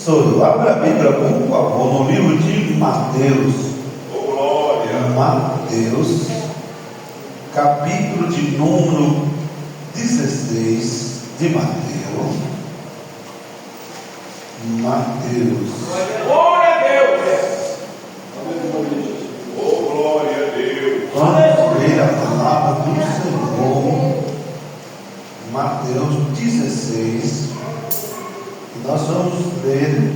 Sou eu. Abra a Bíblia, por favor, no livro de Mateus. Oh, glória. Mateus, capítulo de número 16 de Mateus. Glória a Deus. Oh, glória a Deus. Vamos ler a palavra do Senhor. Mateus 16. E nós vamos ler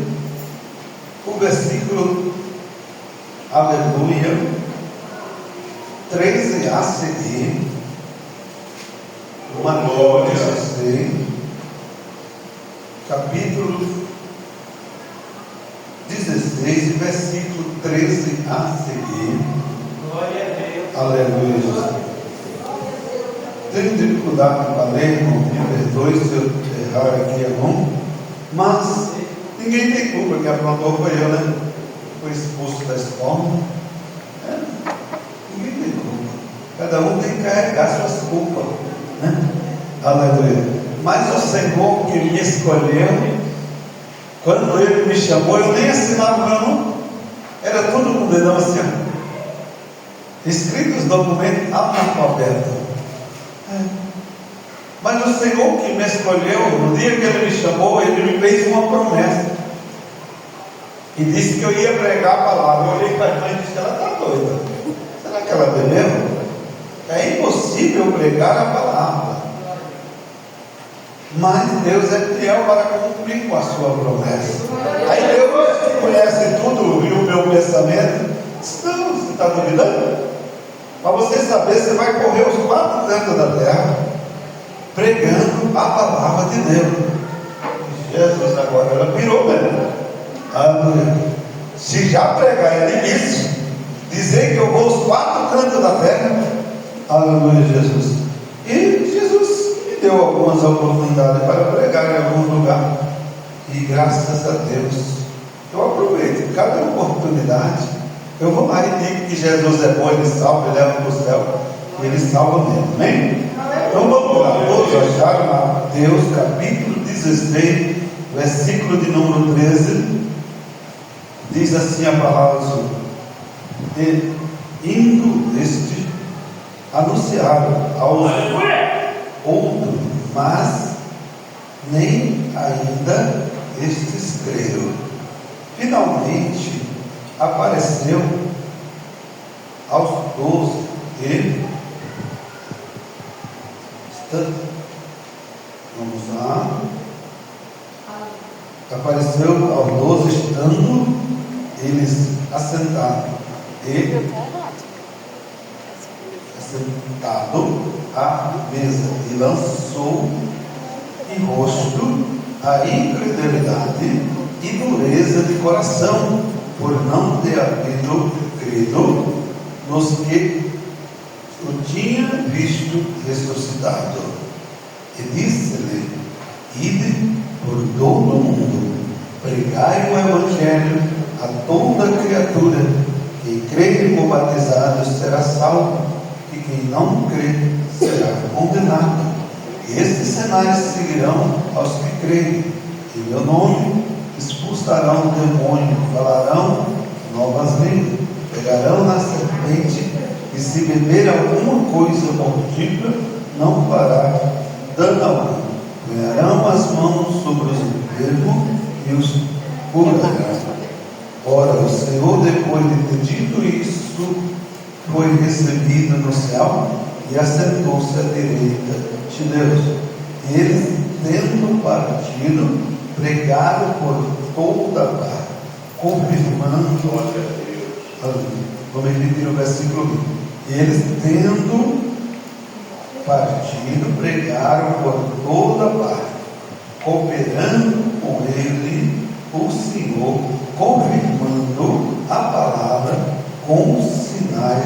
o versículo, aleluia, 13 a seguir. Mateus 16, capítulo 16, versículo 13 a seguir. Glória a Deus. Aleluia, Jesus. Tenho dificuldade para ler, não me perdoe se eu errar aqui algum, mas ninguém tem culpa, quem aprontou foi eu, né? Foi expulso da escola. Ninguém tem culpa. Cada um tem que carregar suas culpas, né? Aleluia. Mas o Senhor que me escolheu, quando Ele me chamou, eu nem assinava meu nome. Era tudo com o dedão assim, ó. Escrito os documentos analfabeto. Mas o Senhor que me escolheu, no dia que Ele me chamou, Ele me fez uma promessa. E disse que eu ia pregar a palavra. Eu olhei para a irmã e disse: ela está doida. Será que ela bebeu? É impossível pregar a palavra. Mas Deus é fiel para cumprir com a sua promessa. Aí Deus, que conhece tudo, viu o meu pensamento, disse: não, você está duvidando? Para você saber, você vai correr os 4 cantos da terra, pregando a palavra de Deus. Jesus, agora ela virou mesmo. Aleluia. Se já pregar é difícil, dizer que eu vou aos 4 cantos da terra. Aleluia, Jesus. E Jesus me deu algumas oportunidades para pregar em algum lugar. E graças a Deus, eu aproveito cada oportunidade. Eu vou lá e digo que Jesus é bom, Ele salva, Ele leva para o céu, e Ele salva mesmo. Amém? Então vamos lá, todos acharam Mateus capítulo 16, versículo de número 13. Diz assim a palavra do Senhor: e indo este, anunciaram aos outros, mas nem ainda estes creram. Finalmente apareceu aos 12 e vamos lá. Apareceu aos 12 estando eles assentados à mesa, e lançou em rosto a incredulidade e dureza de coração, por não ter havido crido nos que o tinha visto ressuscitado. E disse-lhe: ide por todo o mundo, pregai o Evangelho a toda criatura. Quem crer e for batizado será salvo, e quem não crer será condenado. E estes sinais seguirão aos que crerem. Em meu nome expulsarão o demônio, falarão novas línguas, pegarão na serpente, e se beber alguma coisa mortífera, não fará dano algum. Ganharão as mãos sobre os enfermos e os curarão. Ora, o Senhor, depois de ter dito isso, foi recebido no céu e assentou-se à direita de Deus. E eles, tendo partido, pregaram por toda parte, confirmando. Vamos repetir o versículo 20. E eles, tendo partido, pregaram por toda parte, cooperando com ele o Senhor, confirmando a palavra com os sinais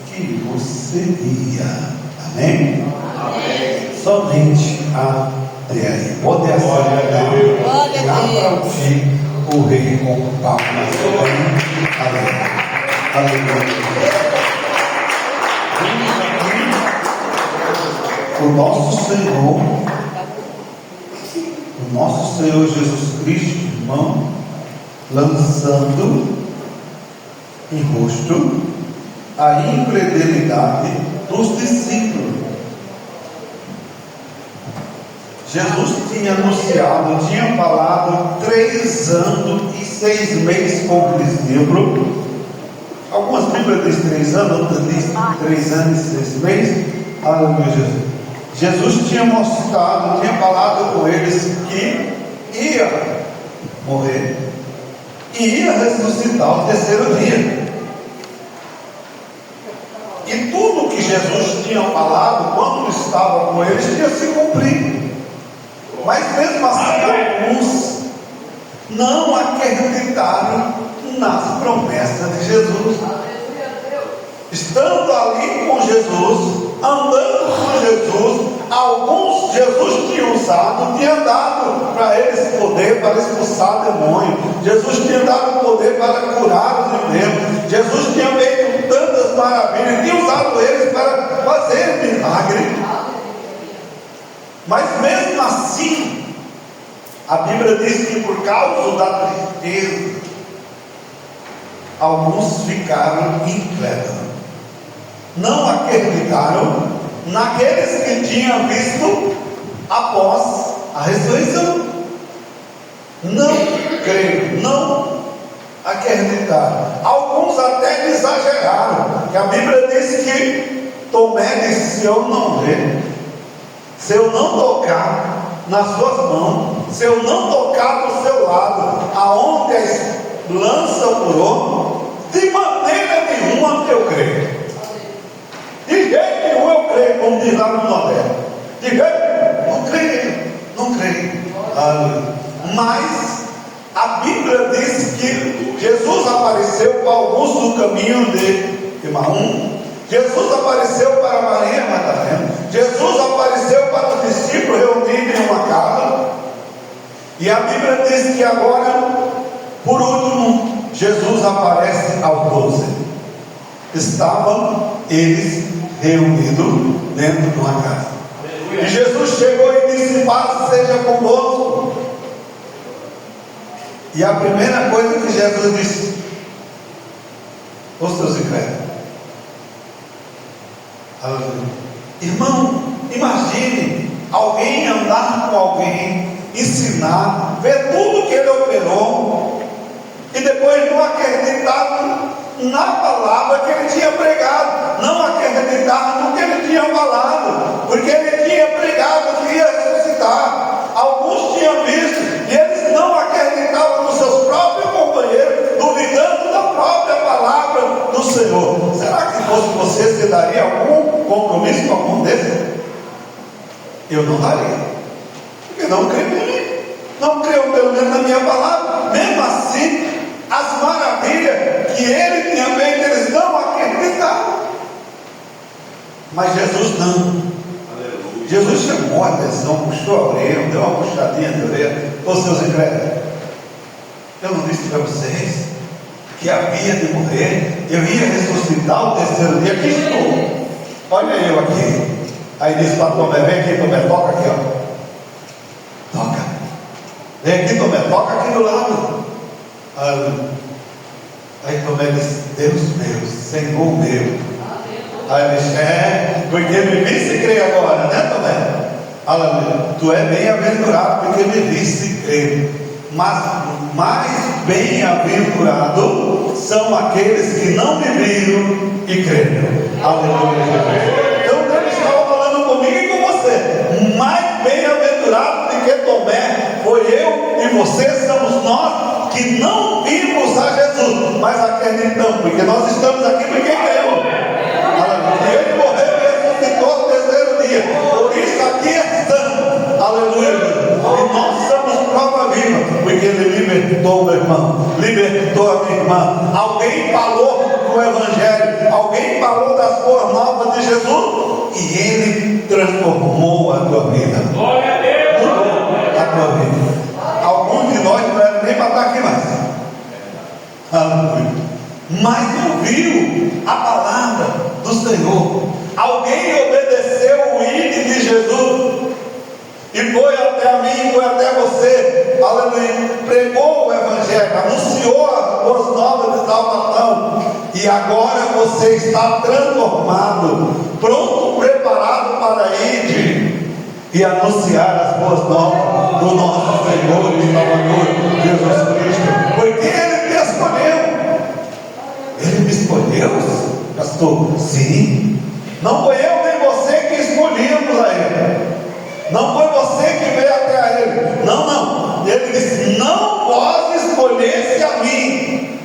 que os seguia. Amém? Amém. Somente até aí. Pode acelerar e aplaudir o rei com palmas. Aleluia. O nosso Senhor Jesus Cristo, irmão, lançando em rosto a incredulidade dos discípulos. Jesus tinha anunciado, tinha falado 3 anos e 6 meses com o discípulo. Algumas Bíblias dizem 3 anos, outras dizem 3 anos e 6 meses. Aleluia, Jesus. Jesus tinha mostrado, tinha falado com eles que ia morrer e ia ressuscitar o 3º dia. E tudo que Jesus tinha falado quando estava com eles tinha se cumprido. Mas mesmo assim, alguns não acreditaram nas promessas de Jesus. Estando ali com Jesus, andando com Jesus, alguns Jesus tinha usado, tinha dado para eles poder para expulsar demônio. Jesus tinha dado poder para curar os enfermos. Jesus tinha feito tantas maravilhas, tinha usado eles para fazer milagre. Mas mesmo assim, a Bíblia diz que por causa da tristeza, alguns ficaram incrédulos. Não acreditaram naqueles que tinham visto após a ressurreição. Não creram, não acreditaram. Alguns até exageraram, que a Bíblia diz que Tomé disse: se eu não ver, se eu não tocar nas suas mãos, se eu não tocar do seu lado, aonde a lança furou, de maneira nenhuma eu creio. De jeito nenhum eu creio, como diz lá no Nordeste. De jeito nenhum, não creio. Mas a Bíblia diz que Jesus apareceu para alguns no caminho de Emaús. Jesus apareceu para Maria Madalena. Jesus apareceu para os discípulos reunidos em uma casa. E a Bíblia diz que agora, por último, Jesus aparece aos 12. Estavam eles reunidos dentro de uma casa. E Jesus chegou e disse: paz seja convosco. E a primeira coisa que Jesus disse: os seus incrédulos. Irmão, imagine alguém andar com alguém, ensinar, ver tudo que ele operou e depois não acreditar na palavra que ele tinha pregado, não acreditar no que ele tinha falado, porque ele tinha pregado que ia ressuscitar. Alguns tinham visto e eles não acreditavam nos seus próprios companheiros, duvidando da própria palavra do Senhor. Será que fosse você, você daria algum compromisso com algum desses? Eu não daria, porque não creio em mim, não creio pelo menos na minha palavra. Mesmo assim, as maravilhas que ele tinha feito, eles não acreditavam. Mas Jesus não. Jesus chamou a atenção, puxou a orelha, deu uma puxadinha de orelha. Ô seus incrédulos, eu não disse para vocês que havia de morrer, eu ia ressuscitar o 3º dia. Aqui estou, olha eu aqui. Aí disse para Tomé: vem aqui, Tomé, toca aqui, ó. Toca. Vem aqui, Tomé, toca aqui do lado. Aí Tomé disse: Deus meu, Senhor meu. Aí ele disse: porque me viste e creio agora, né, Tomé? Aleluia. Tu é bem-aventurado porque me viste e creio. Mas mais bem-aventurados são aqueles que não me viram e creram. Aleluia. Então Deus estava falando comigo e com você. Mais bem-aventurado do que Tomé foi eu e você, somos nós que não vimos a Jesus, mas acreditamos, porque nós estamos aqui porque cremos. E ele morreu e ressuscitou no 3º dia. Por isso aqui estamos. Aleluia. E nós somos prova viva, porque ele libertou meu irmão, libertou a minha irmã. Alguém falou do Evangelho, alguém falou das boas novas de Jesus, e ele transformou a tua vida. Glória a Deus. Mudou a tua vida. Alguns de nós não eram nem para estar aqui mais. Aleluia. Mas não viu a palavra do Senhor. Alguém obedeceu o ídolo de Jesus e foi até a mim, foi até você. Aleluia. Pregou o Evangelho. evangelho, anunciou as boas novas de salvação, e agora você está transformado, pronto, preparado para ir e anunciar as boas novas do nosso Senhor e Salvador Jesus Cristo, porque Ele te escolheu. Ele me escolheu, pastor? Sim. Não foi eu nem você que escolhemos a Ele. Não foi você que veio até Ele. Não. Ele disse: não vós escolhesse a mim,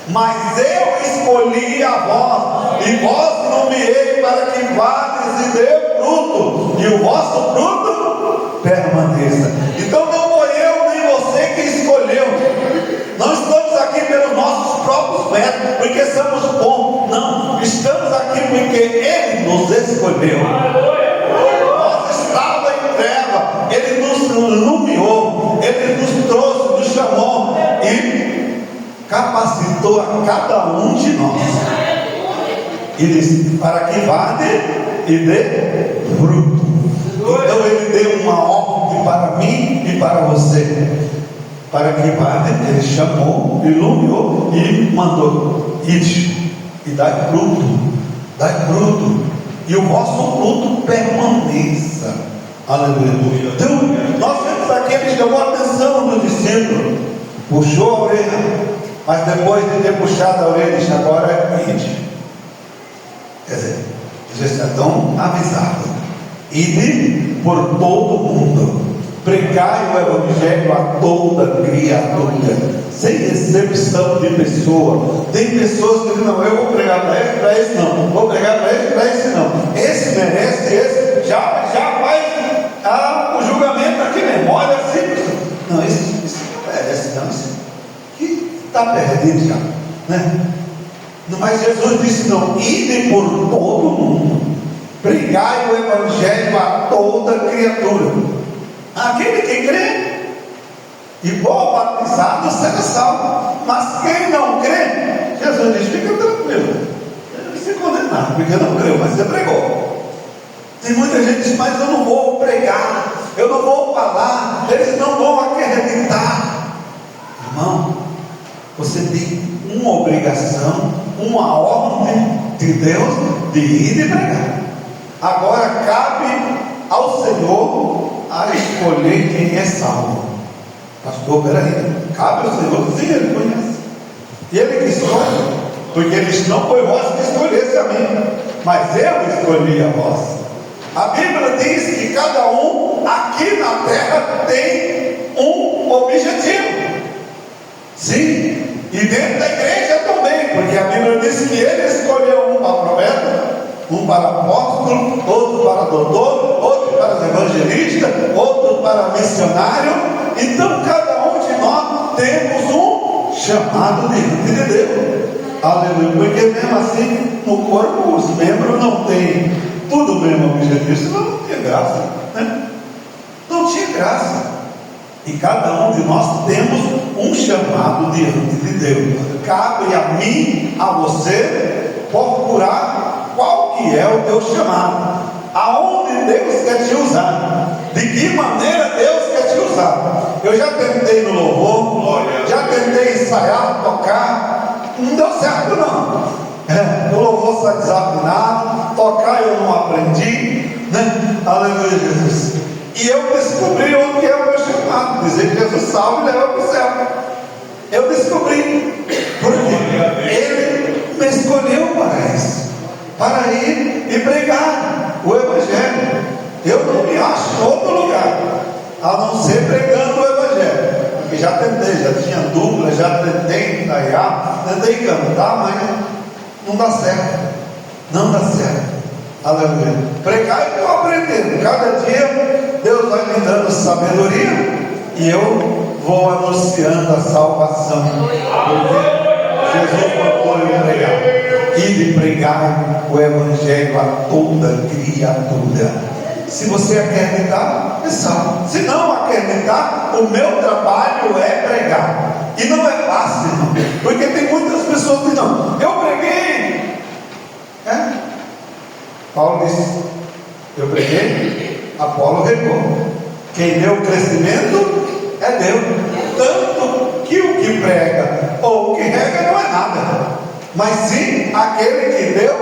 mas eu escolhi a vós, e vós nomeei para que vades e dê fruto, e o vosso fruto permaneça. Então não foi eu nem você que escolheu. Não estamos aqui pelos nossos próprios méritos, porque somos bons. Não, estamos aqui porque Ele nos escolheu. Nós estávamos em treva, Ele nos iluminou, Ele nos trouxe, nos chamou e capacitou a cada um de nós. E disse: para que vade e dê fruto. Então Ele deu uma ordem para mim e para você. Para que vade, Ele chamou, iluminou e mandou: ide e dai fruto, e o vosso fruto permaneça. Aleluia. Então, nós vemos aqui, Ele chamou a atenção do discípulo, puxou a orelha, mas depois de ter puxado a orelha, disse: agora ide. Quer dizer, já estão avisados: ide por todo o mundo, pregai o Evangelho a toda criatura, sem exceção de pessoa. Tem pessoas que dizem: não, eu vou pregar para esse não, vou pregar para esse não, esse merece, esse já faz o julgamento aqui mesmo. Olha assim, não, esse não merece, não, esse que está perdido já, né? Mas Jesus disse: não, ide por todo mundo, pregai o Evangelho a toda criatura. Aquele que crê e for batizado será salvo, mas quem não crê, Jesus diz: fica tranquilo, ele não se condenar, porque não creu, mas você pregou. Tem muita gente que diz: mas eu não vou pregar, eu não vou falar, eles não vão acreditar. Irmão, você tem uma obrigação, uma ordem de Deus de ir e pregar. Agora cabe ao Senhor a escolher quem é salvo. Pastor, peraí, cabe ao Senhor? Sim, Ele conhece, e Ele que escolhe, porque Ele disse: não foi vós que escolhesse a mim, mas eu escolhi a vós. A Bíblia diz que cada um aqui na terra tem um objetivo. Sim, e dentro da igreja também, porque a Bíblia diz que Ele escolheu um para profeta, um para apóstolo, outro para doutor, outro para evangelista, outro para missionário. Então cada um de nós temos um chamado diante de Deus. Aleluia. Porque mesmo assim, no corpo os membros não têm tudo o mesmo objetivo, senão não tinha graça, né? Não tinha graça. E cada um de nós temos um chamado diante de Deus. Cabe a mim, a você, procurar qual que é o teu chamado, aonde Deus quer te usar, de que maneira Deus quer te usar. Eu já tentei no louvor, já tentei ensaiar, tocar, não deu certo não. No louvor sai desafinado, tocar eu não aprendi, né? Aleluia, Jesus. E eu descobri o que é o meu chamado, dizer que Jesus salva e leva para o céu. Eu descobri, porque Ele me escolheu para isso, para ir e pregar o Evangelho. Eu não me acho em outro lugar, a não ser pregando o Evangelho, porque já tentei, já tinha dupla, já tentei ensaiar, tentei cantar, mas não dá certo, não dá certo. Aleluia. Pregar e estou aprendendo, cada dia Deus vai me dando sabedoria e eu vou anunciando a salvação, porque Jesus mandou eu pregar, e de pregar o Evangelho a toda criatura. Se você acreditar, é salvo. Se não acreditar, o meu trabalho é pregar, e não é fácil não, porque tem muitas pessoas que não, eu preguei, Paulo disse: eu preguei, Apolo regou, quem deu o crescimento é Deus. Tanto que o que prega mas sim aquele que deu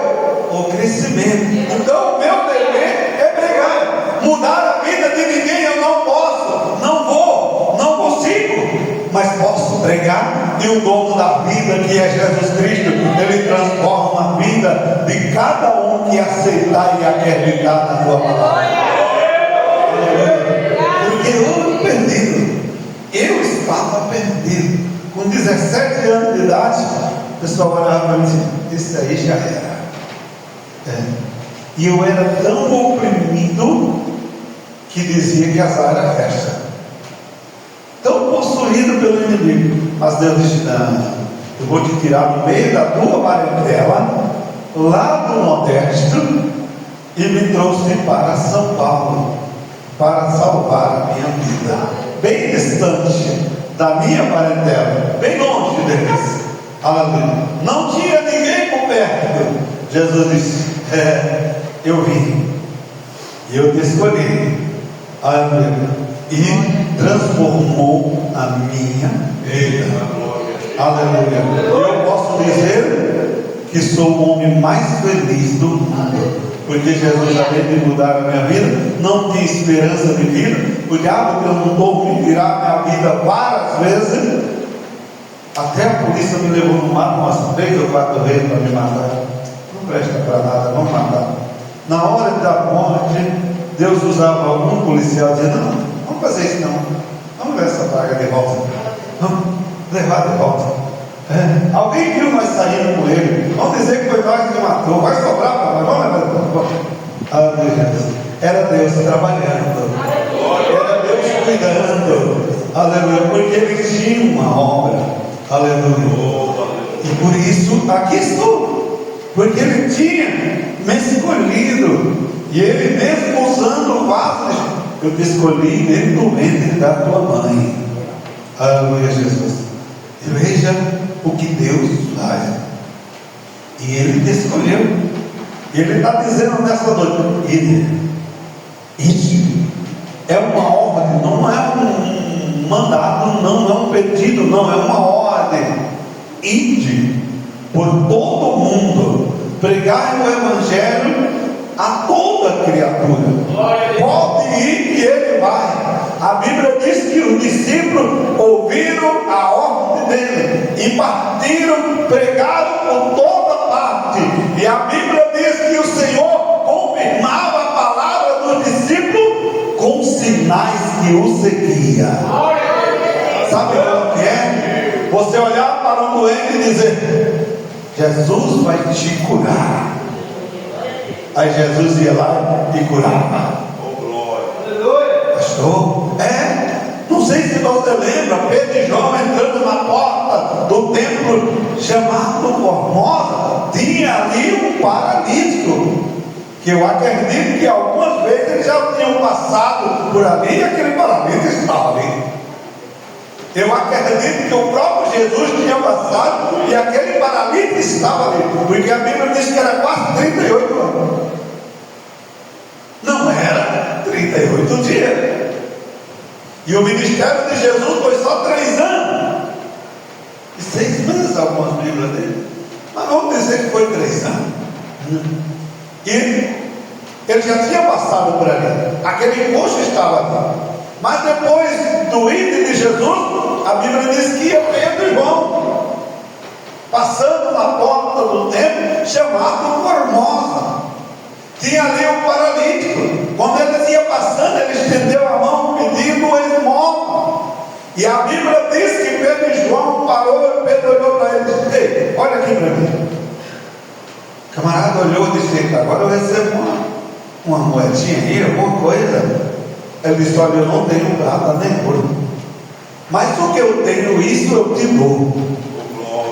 o crescimento. Então o meu dever é pregar. Mudar a vida de ninguém eu não posso, não vou, não consigo, mas posso pregar. E o dono da vida, que é Jesus Cristo, Ele transforma a vida de cada um que aceitar e acreditar na tua palavra. Porque eu perdido, eu estava perdido. Com 17 anos de idade, o pessoal olhava para mim e disse: isso aí já era. E eu era tão oprimido que dizia que azar era festa, tão possuído pelo inimigo. Mas Deus disse: não, eu vou te tirar do meio da tua parentela, lá do Nordeste, e me trouxe para São Paulo, para salvar a minha vida, bem distante da minha parentela, bem longe deles. Aleluia. Não tinha ninguém por perto. Jesus disse: eu vim e eu te escolhi. Aleluia. E transformou a minha vida. Aleluia. Eu posso dizer que sou o homem mais feliz do mundo, porque Jesus, além de mudar a minha vida, não tinha esperança de vida. O diabo tentou me tirar minha vida várias vezes, até a polícia me levou no mato umas 3 ou 4 vezes para me matar. Não presta para nada, vamos matar. Na hora da morte, Deus usava algum policial e dizia: não, vamos fazer isso não, vamos levar essa praga de volta, vamos levar de volta. Alguém viu nós saindo com ele, vamos dizer que foi nós que matou, vai sobrar para nós, vamos levar de volta. Aleluia. Era Deus trabalhando, era Deus cuidando, aleluia, porque Ele tinha uma obra, aleluia. E por isso aqui estou, porque Ele tinha me escolhido, e Ele mesmo usando vasos, eu te escolhi dentro do ventre da tua mãe. Aleluia, Jesus. E veja o que Deus faz. E Ele te escolheu. E Ele está dizendo nessa noite: ide. É uma ordem, não é um mandato, não é um pedido, não, é uma ordem. Ide por todo o mundo, pregai o Evangelho a toda criatura. Pode ir que Ele vai. A Bíblia diz que os discípulos ouviram a ordem dele e partiram, pregaram por toda parte. E a Bíblia diz que o Senhor confirmava a palavra dos discípulos com sinais que o seguiam. Sabe o que é? Você olhar para um doente e dizer: Jesus vai te curar. Aí Jesus ia lá e curava. Pastor, não sei se você lembra, Pedro e João entrando na porta do templo chamado Formosa, tinha ali um paralítico, que eu acredito que algumas vezes eles já tinham passado por ali e aquele paralítico estava ali. Eu acredito que o próprio Jesus tinha passado e aquele paralítico estava ali, porque a Bíblia diz que era quase 38 anos. Não era 38 dias. E o ministério de Jesus foi só 3 anos e 6 meses, algumas Bíblias dele, mas vamos dizer que foi 3 anos. E ele já tinha passado por ali, aquele coxo estava ali. Mas depois do ídolo de Jesus, a Bíblia diz que ia Pedro e João, passando na porta do templo chamado Formosa. Tinha ali um paralítico. Quando eles iam passando, ele estendeu a mão pedindo esmola. E a Bíblia diz que Pedro e João parou e Pedro olhou para ele e disse: ei, olha aqui para mim. O camarada olhou e disse: agora eu recebo uma moedinha aí, alguma coisa. Ele disse: olha, eu não tenho prata nem ouro, mas o que eu tenho, isso eu te dou.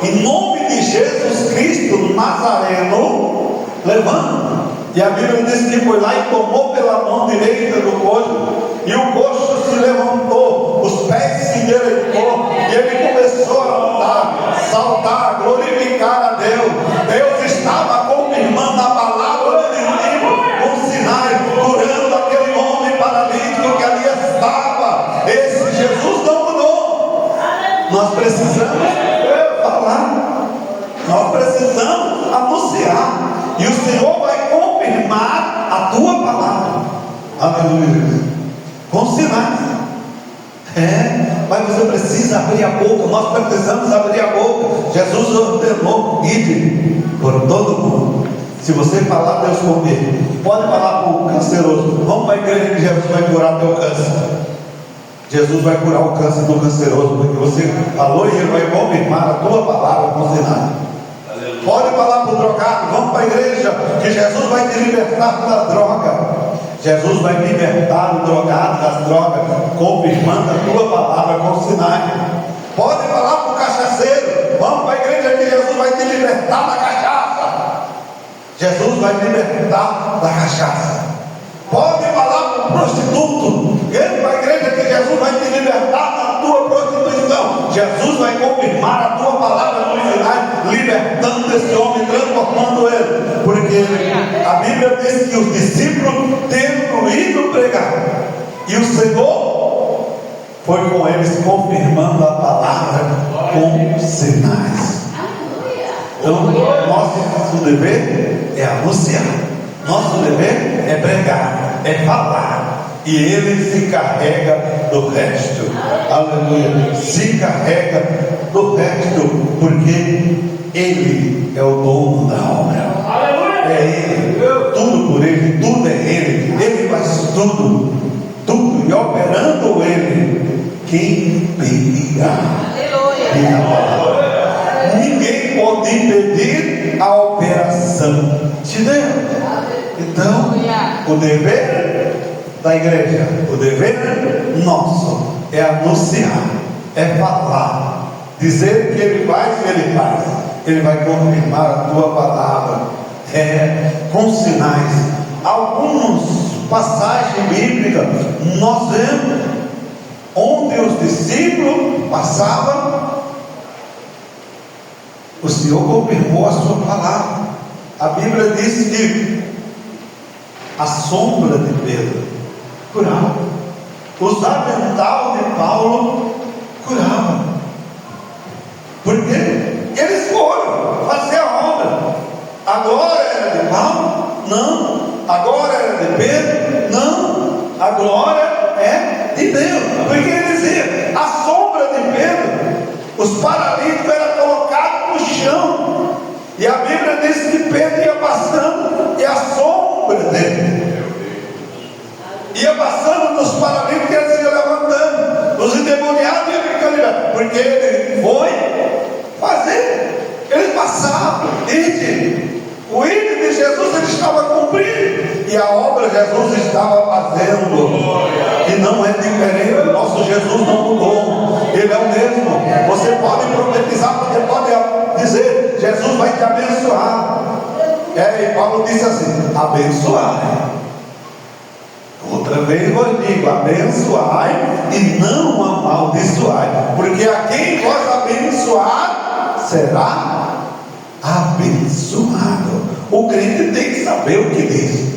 Em nome de Jesus Cristo Nazareno, levanta. E a Bíblia diz que foi lá e tomou pela mão direita do coxo, e o coxo se levantou, os pés se endireitou, e ele começou a andar, saltar, glorificar a Deus. Deus estava confirmando a palavra do inimigo com sinais, curando aquele homem paralítico que ali estava. Esse Jesus não mudou. Nós precisamos falar, nós precisamos anunciar, e o Senhor vai confirmar a tua palavra. Aleluia. Com sinais. Mas você precisa abrir a boca. Nós precisamos abrir a boca. Jesus ordenou: ide por todo mundo. Se você falar, Deus confirma. Pode falar para o canceroso: vamos para a igreja que Jesus vai curar teu câncer. Jesus vai curar o câncer do canceroso, porque você falou e Ele vai confirmar a tua palavra com sinais. Pode falar para o drogado: vamos para a igreja que Jesus vai te libertar da droga. Jesus vai libertar o drogado das drogas, confirmando a tua palavra com sinais. Pode falar para o cachaceiro: vamos para a igreja que Jesus vai te libertar da cachaça. Jesus vai libertar da cachaça. Pode falar para o prostituto: vem para a igreja que Jesus vai te libertar da tua prostituição. Jesus vai confirmar a tua palavra com sinais, libertando esse homem, transformando ele. Porque a Bíblia diz que os discípulos tendo ido pregar, e o Senhor foi com eles confirmando a palavra com sinais. Então, nosso dever é anunciar, nosso dever é pregar, é falar, e Ele se carrega do resto. Aleluia. Se carrega do resto, porque Ele é o dono da obra. É Ele, tudo por Ele, tudo é Ele. Ele faz tudo, tudo, e operando Ele, quem impedirá? Ninguém pode impedir a operação de Deus. Então, o dever da igreja, o dever nosso é anunciar, é falar, dizer que Ele faz, Ele faz. Ele vai confirmar a tua palavra, com sinais. Algumas passagens bíblicas nós vemos onde os discípulos passavam, o Senhor confirmou a sua palavra. A Bíblia diz que a sombra de Pedro curava, os avental de Paulo curava, porque eles foram fazer a obra. A glória era de Paulo? Não. A glória era de Pedro? Não. A glória é de Deus, porque ele dizia: a sombra de Pedro, os paralíticos eram colocados no chão, e a Bíblia diz que Pedro ia passando, e a sombra dele ia passando nos paralíticos, e eles iam levantando, os endemoniados iam ficando libertos, porque ele foi fazer. Eles passavam, o ídolo de Jesus ele estava cumprindo, e a obra Jesus estava fazendo, e não é diferente. O nosso Jesus não mudou, Ele é o mesmo. Você pode profetizar, você pode dizer: Jesus vai te abençoar. E Paulo disse assim: abençoar. Outra vez eu digo: abençoai e não amaldiçoai, porque a quem vós abençoar será abençoado. O crente tem que saber o que diz,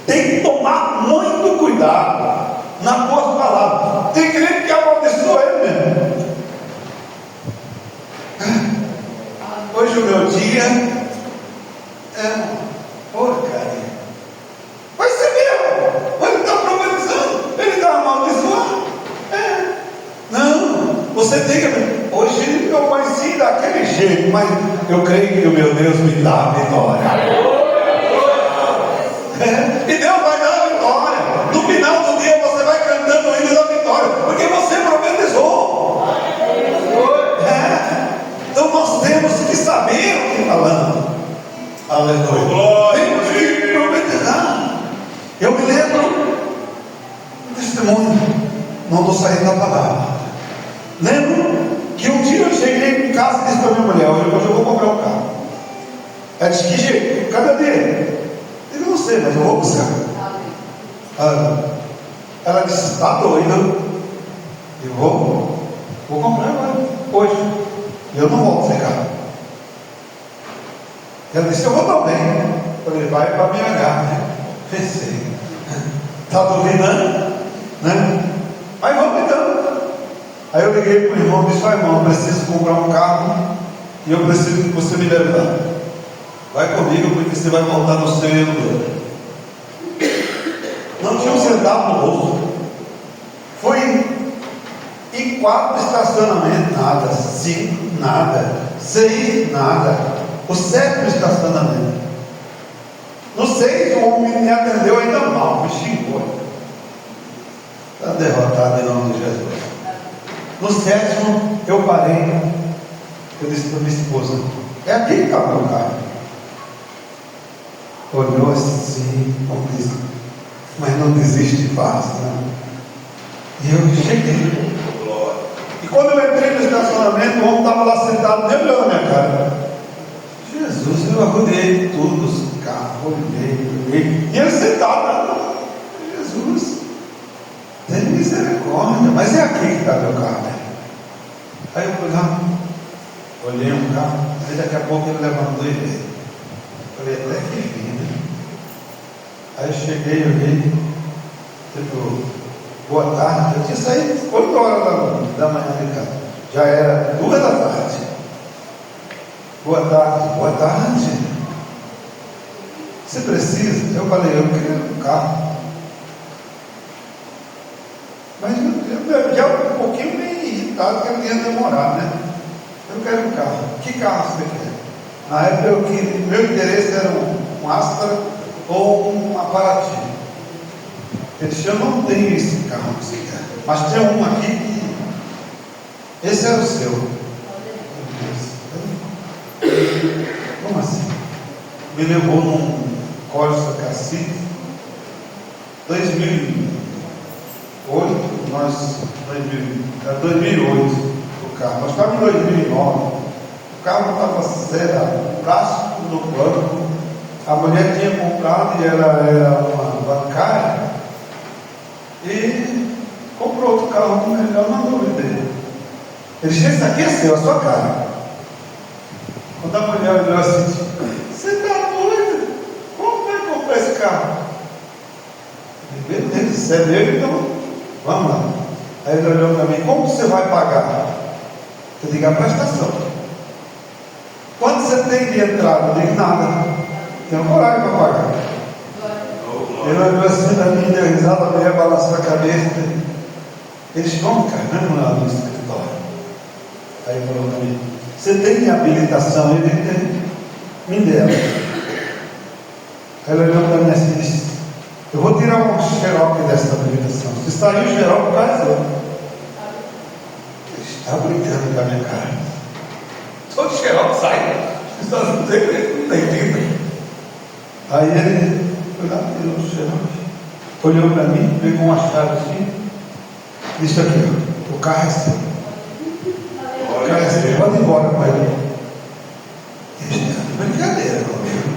tem que tomar muito cuidado nas tuas palavras. Tem crente que amaldiçoa ele mesmo. Hoje o meu dia é uma porcaria. Vai ser mesmo, mas ele está profetizando, ele está amaldiçoando. Não, você tem que. Hoje eu conheci daquele jeito, mas eu creio que o meu Deus me dá a vitória. E Deus vai dar a vitória. No final do dia você vai cantando o hino da vitória, porque você profetizou. Então nós temos que saber o que falamos. Aleluia. Temos que profetizar. Eu me lembro um testemunho, não estou saindo da palavra. Lembro que um dia eu cheguei em casa e disse para minha mulher: hoje eu vou comprar um carro. Ela disse: que jeito? Cada dia. Eu não sei, mas eu vou buscar. Ela disse: está doido? Eu vou comprar agora, hoje. Eu não volto sem carro. Ela disse: eu vou também. Eu falei: vai para BH, né? Pensei: está duvidando? Né? Aí vamos então. Aí eu liguei para o irmão e disse: irmão, eu preciso comprar um carro E eu preciso que você me levante. Vai comigo, porque você vai voltar no seu e no meu. Não tinha um centavo no bolso. Fui em 4 estacionamentos, nada. 5, nada. 6, nada. O 7º estacionamento. No 6, o homem me atendeu ainda mal, me xingou. Está derrotado em nome de Jesus. No 7º, eu parei. Eu disse para minha esposa: é aqui que está o meu carro. Olhou assim, como disse, mas não desiste fácil, não. E eu cheguei. E quando eu entrei no estacionamento, o homem estava lá sentado, nem olhou na minha cara. Jesus, eu arrudei tudo, os carros, olhei. E ele sentado lá. Jesus, tem misericórdia, mas é aqui que está meu carro. Aí eu fui lá, olhei um carro, aí daqui a pouco ele levantou e veio. Falei, até que vim, né? Aí eu cheguei, olhei, tipo, boa tarde. Eu tinha saído 8 horas da manhã de casa, já era 2 da tarde. Boa tarde. Você precisa? Eu falei, eu queria um carro. Mas eu já um pouquinho meio irritado, que eu ia demorar, né? Eu quero um carro. Que carro você quer? Na época, meu interesse era um Astra ou um Paraty. Ele disse: eu não tenho esse carro que você quer, mas tem um aqui que esse é o seu. Como assim? Me levou num Corsa Cacique 2008, 2008 o carro, nós estávamos em 2009, o carro estava zerado, o plástico no banco, a mulher tinha comprado e ela era uma bancária e comprou outro carro melhor, mandou vender. Ele disse: esse aqui é seu, a sua cara. Quando a mulher olhou assim, você está doido? Como vai comprar esse carro? Beleza, isso é meu, então vamos lá. Aí ele olhou para mim: como você vai pagar? Eu digo: a prestação. Quanto você tem de entrada? Eu digo: nada, tenho coragem para pagar. Ele olhou assim para mim, deu risada, a mulher balançou a cabeça. Eles vão carregando lá no escritório. Aí ele falou para mim: você tem habilitação? Ele tem. Me deu. Aí ele olhou para mim assim e disse: eu vou tirar um xerox dessa habilitação. Se sair o xerox, vai ser. Ele está brincando com a minha cara. Todo xerox sai. Só não tem tinta. Aí ele foi lá, tirou o xerox, olhou para mim, pegou uma chave assim, disse: aqui, ó, o carro é seu. O carro é seu, pode ir embora com ele. Ele está de brincadeira comigo.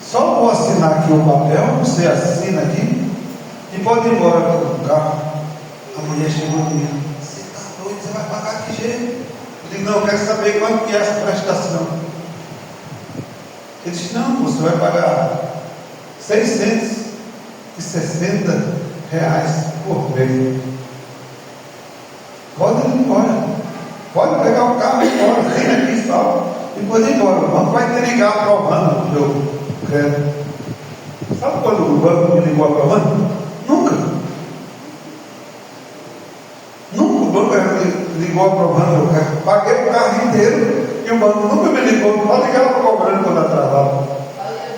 Só vou assinar aqui o papel, você assina aqui e pode ir embora com o carro. A mulher chegou e disse: você está doido, você vai pagar que jeito? Eu digo: não, eu quero saber quanto que é essa prestação. Ele disse: não, você vai pagar R$660 por mês. Pode ir embora, pode pegar o carro e ir embora, assina aqui e tal, e pode ir embora. O banco vai te ligar aprovando o meu crédito. Sabe quando o banco me ligou aprovando? Nunca o banco ligou aprovando o carro. Paguei o carro inteiro e o banco nunca me ligou. Pode ligar para cobrando quando atrasado.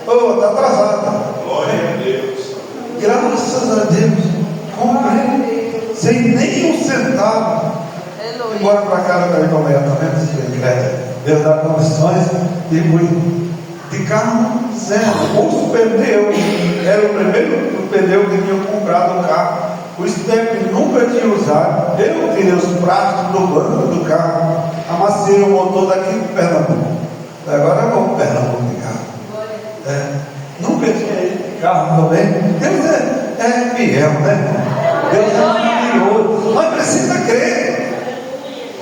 Está atrasado. Glória a Deus. Graças a Deus. Comprei sem nem um centavo. Embora para casa para ir para amanhã também. Deus dá condições e fui de carro zero. O pneu era o primeiro pneu que tinha comprado o carro. O step nunca tinha usado. Eu tirei os pratos do banco do carro, amassei o motor daqui para Pernambuco. Agora eu vou para Pernambuco de carro. Nunca tinha ido de carro também. Deus é fiel, né? Deus é maravilhoso. Mas precisa crer.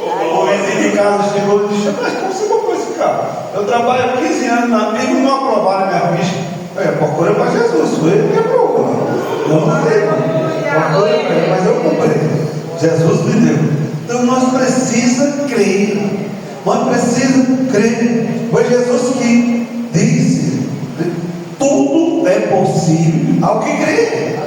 O homem de casa chegou e disse: mas como você comprou esse carro? Eu trabalho 15 anos na minha e não aprovaram minha ficha. Procura para Jesus, foi ele que aprovou. Eu não sei, mas eu comprei. Jesus me deu. Então nós precisamos crer. mas precisa crer. Foi Jesus que disse: tudo é possível ao que crê.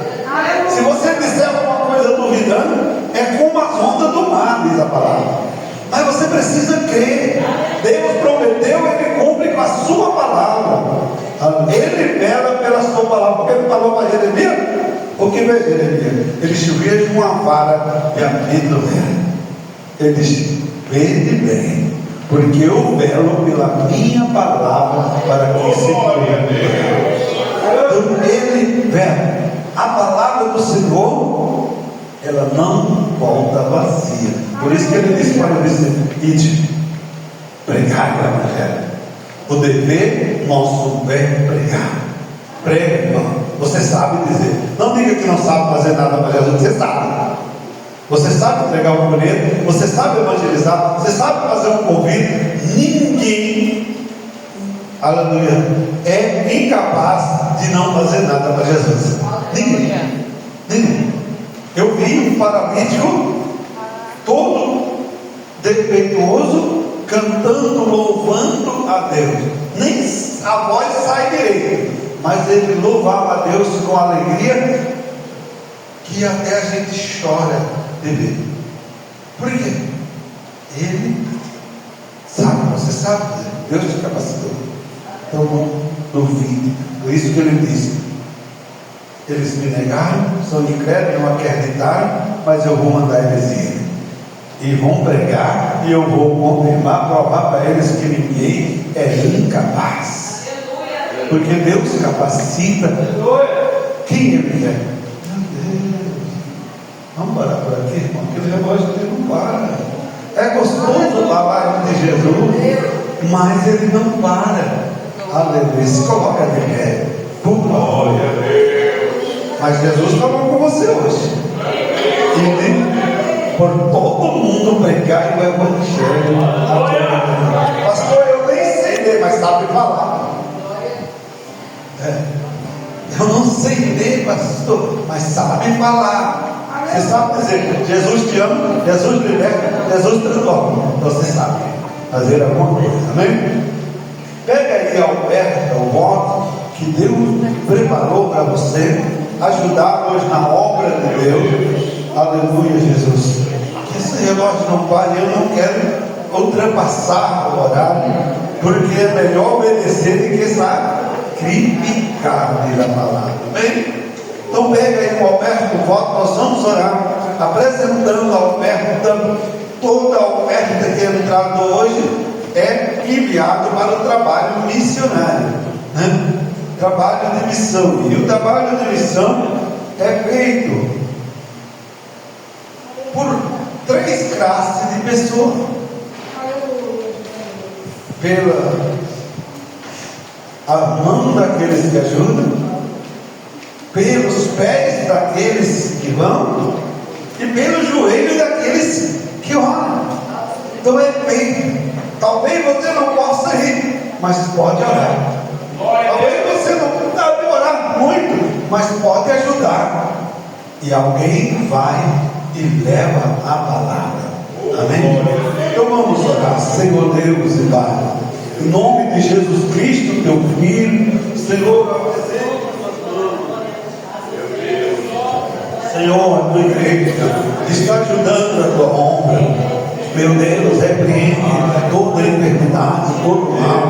Se você disser alguma coisa duvidando, é como as ondas do mar, diz a palavra. Mas você precisa crer. Deus prometeu, Ele cumpre com a sua palavra. Ele vela pela sua palavra. Porque Ele falou para Jeremias: o que veio Jeremias? Ele chovia de uma vara e a vida dela. Ele disse: vede bem, porque eu velo pela minha palavra para que se cumpra. Então Ele vela. A palavra do Senhor, ela não volta vazia. Por isso que Ele disse para ele: ide, pregar o Evangelho. O dever nosso é pregar. Prega, irmão. Você sabe dizer. Não diga que não sabe fazer nada para Jesus. Você sabe. Você sabe entregar um boleto. Você sabe evangelizar. Você sabe fazer um convite. Ninguém, aleluia, é incapaz de não fazer nada para Jesus. Ninguém. Ninguém. Eu vi um paralítico todo defeituoso, cantando, louvando a Deus. Nem a voz sai direito, mas ele louvava a Deus com alegria, que até a gente chora de ver. Por quê? Ele sabe, você sabe, Deus te capacitou. Então não duvide. Por isso que Ele disse: eles me negaram, são incrédulos, não acreditaram, mas eu vou mandar eles ir. E vão pregar, e eu vou confirmar, provar para eles que ninguém é incapaz. Porque Deus capacita quem Ele quer. Meu Deus, vamos parar por aqui, irmão, aquele relógio dele não para. É gostoso falar de Jesus, mas ele não para. Aleluia, se coloca de pé, por glória a Deus. Mas Jesus falou com você hoje. E por todo mundo pregar o Evangelho. Pastor, eu nem sei ler, mas sabe falar. Eu não sei ler, pastor, mas sabe falar. Você sabe dizer: Jesus te ama, Jesus liberta, Jesus transforma. Então você sabe fazer alguma coisa, amém? Pega aí a oferta, o voto que Deus preparou para você ajudar hoje na obra de Deus. Aleluia, Jesus. Que esse relógio não pare. Eu não quero ultrapassar o horário, porque é melhor obedecer do que sacrificar, diz a palavra. Amém? Então pega aí uma oferta, o voto. Nós vamos orar apresentando a oferta. Toda a oferta que é entrada hoje é enviado para o trabalho missionário, né? Trabalho de missão. E o trabalho de missão é feito por 3 classes de pessoas: pela a mão daqueles que ajudam, pelos pés daqueles que vão e pelo joelho daqueles que oram. Então é feito. Talvez você não possa ir, mas pode orar. Talvez você não sabe orar muito, mas pode ajudar. E alguém vai e leva a palavra. Amém? Então vamos orar. Senhor Deus e Pai, em nome de Jesus Cristo, teu Filho, Senhor, Senhor, a tua igreja está ajudando a tua obra. Meu Deus, repreende toda enfermidade, todo mal.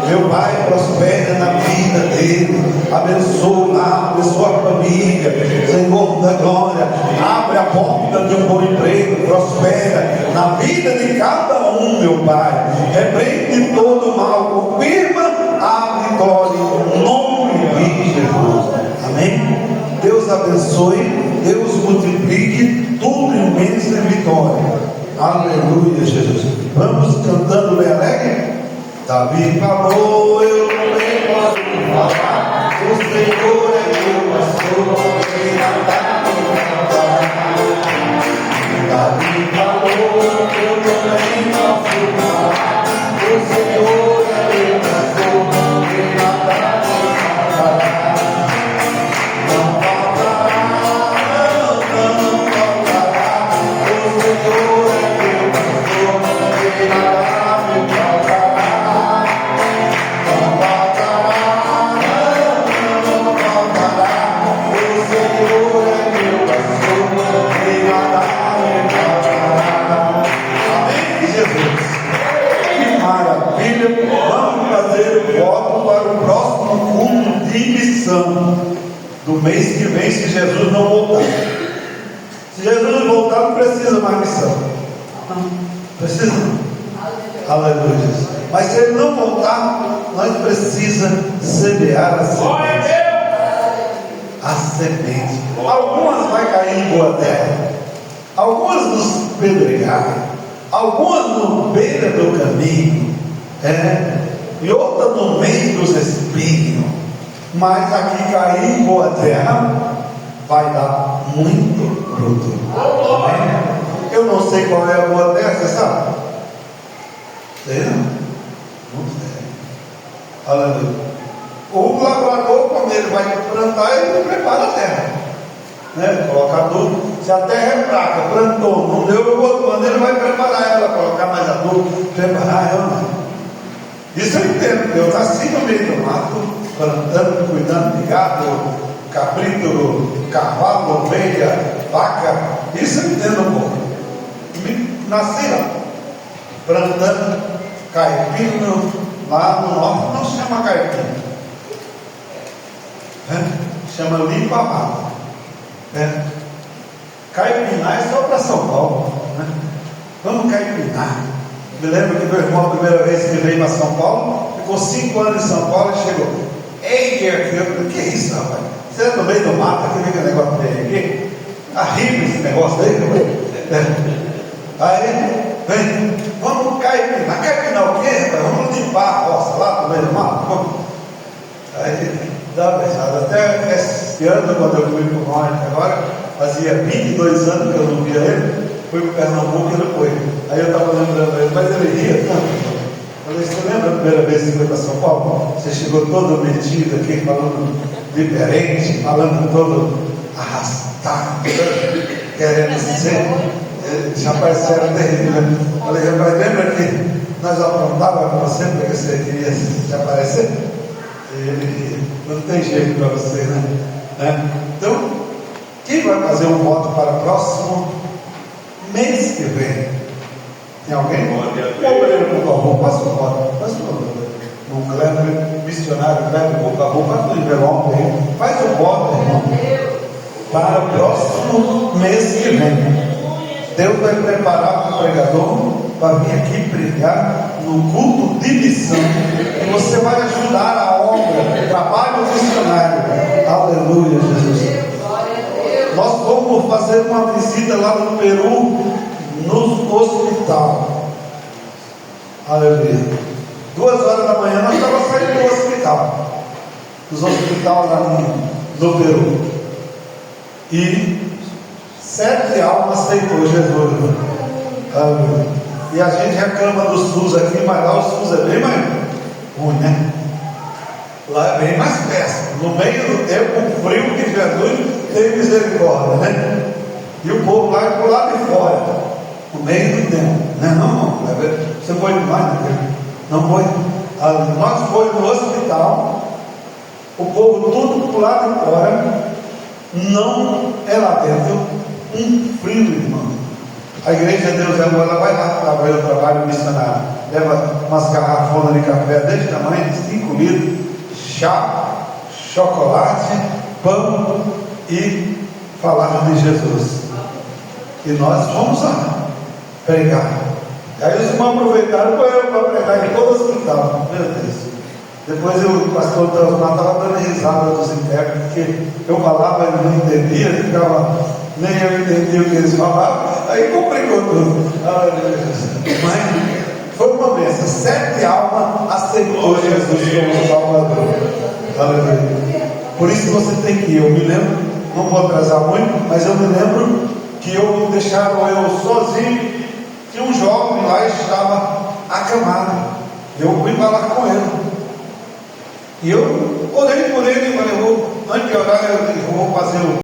Meu Pai, prospera na vida dele. Abençoa, abençoa a família. Senhor da glória, abre a porta de um bom emprego. Prospera na vida de cada um, meu Pai. Repreende todo mal. Confirma a vitória em nome de Jesus. Amém? Deus abençoe. Deus multiplique tudo em bênção e vitória. Aleluia, Jesus. Vamos cantando bem alegre. Davi falou, eu também posso falar. O Senhor é meu pastor, e nada me faltará. Davi falou, eu também posso falar. O Senhor é meu pastor, e nada me faltará. Não faltará, não faltará. O Senhor é meu pastor, e nada me Jesus. Que maravilha! Vamos fazer o voto para o próximo culto de missão do mês que vem, se Jesus não voltar. Se Jesus voltar, não precisa mais missão. Não precisa. Aleluia. Mas se ele não voltar, nós precisamos semear a semente. A semente. Algumas vai cair em boa terra, algumas nos pedregalhos, algumas no beira do caminho, e outras no meio dos espinhos. Mas aqui cair em boa terra vai dar muito fruto. Eu não sei qual é a boa terra, você sabe? Sei não? Não sei. Aleluia. O lavrador, quando ele vai plantar, ele prepara a terra, coloca adubo. Se a terra é fraca, plantou, não deu o outro ano, ele vai preparar ela, colocar mais adubo, preparar ela. Isso eu entendo. Eu nasci no meio do mato, plantando, cuidando de gado, cabrito, cavalo, ovelha, vaca. Isso eu entendo um pouco. Nasci lá, plantando caipino. Lá no norte não se chama caipino, chama limpa-mata. Caipinar é só para São Paulo, Vamos caipinar. Me lembro que meu irmão, a primeira vez que veio para São Paulo, ficou 5 anos em São Paulo e chegou. Ei, que é isso, rapaz? Você é no meio do mato, aqui vem aquele negócio dele aqui. Arriba esse negócio aí, Aí, vem, vamos caipinar. Caipinar o quê, rapaz? Vamos limpar a roça lá no meio do mato. Vamos. Aí, dá uma pensada. Até esse ano, quando eu fui para o norte agora, fazia 22 anos que eu não via ele, fui para o Pernambuco e ele foi. Aí eu estava lembrando ele, mas ele ria tanto. Eu falei, você lembra a primeira vez que foi para São Paulo? Você chegou todo metido aqui, falando diferente, falando todo arrastado, querendo ser. Já pareceram terrível. Eu falei, rapaz, lembra que nós apontávamos com você porque você queria se aparecer? Ele não tem jeito para você, Então, quem vai fazer um voto para o próximo mês que vem? Tem alguém? O obreiro, por favor, passa o voto. Passa o voto. O Kleber, missionário Kleber, por favor, passa o envelope aí. Faz o voto, irmão. Para o próximo mês que vem. Deus vai preparar o pregador para vir aqui pregar no culto de missão. E você vai ajudar a obra, o trabalho missionário. Aleluia, Jesus. Nós vamos fazer uma visita lá no Peru, no hospital. Aleluia. 2 horas da manhã nós estávamos saindo do hospital. Dos hospitais lá no Peru. E 7 almas aceitou Jesus. Aleluia. E a gente reclama do SUS aqui, mas lá o SUS é bem mais ruim, Lá é bem mais péssimo. No meio do tempo frio que Jesus teve misericórdia, E o povo lá por lá de fora, no meio do tempo, Não, você foi demais, não foi? Nós fomos no hospital, o povo tudo por lá de fora, não é lá dentro, um frio, irmão. A igreja de Deus agora vai lá trabalhar o trabalho missionário, leva umas garrafonas de café desse tamanho, 5 litros, chá, chocolate, pão e falar de Jesus. E nós vamos lá pregar. Aí os irmãos aproveitaram para pregar em todo o hospital. Meu Deus. Depois o pastor Transmar estava dando risada dos intérpretes, porque eu falava, ele não entendia, ele ficava, nem eu entendia o que eles falavam, aí complicou tudo. Mas foi uma bênção. 7 almas aceitou Jesus como Salvador. Aleluia. Por isso você tem que ir. Eu me lembro, não vou atrasar muito, mas eu me lembro que deixaram eu sozinho, que um jovem lá estava acamado. Eu fui falar com ele. E eu orei por ele e falei, antes de orar, eu vou fazer o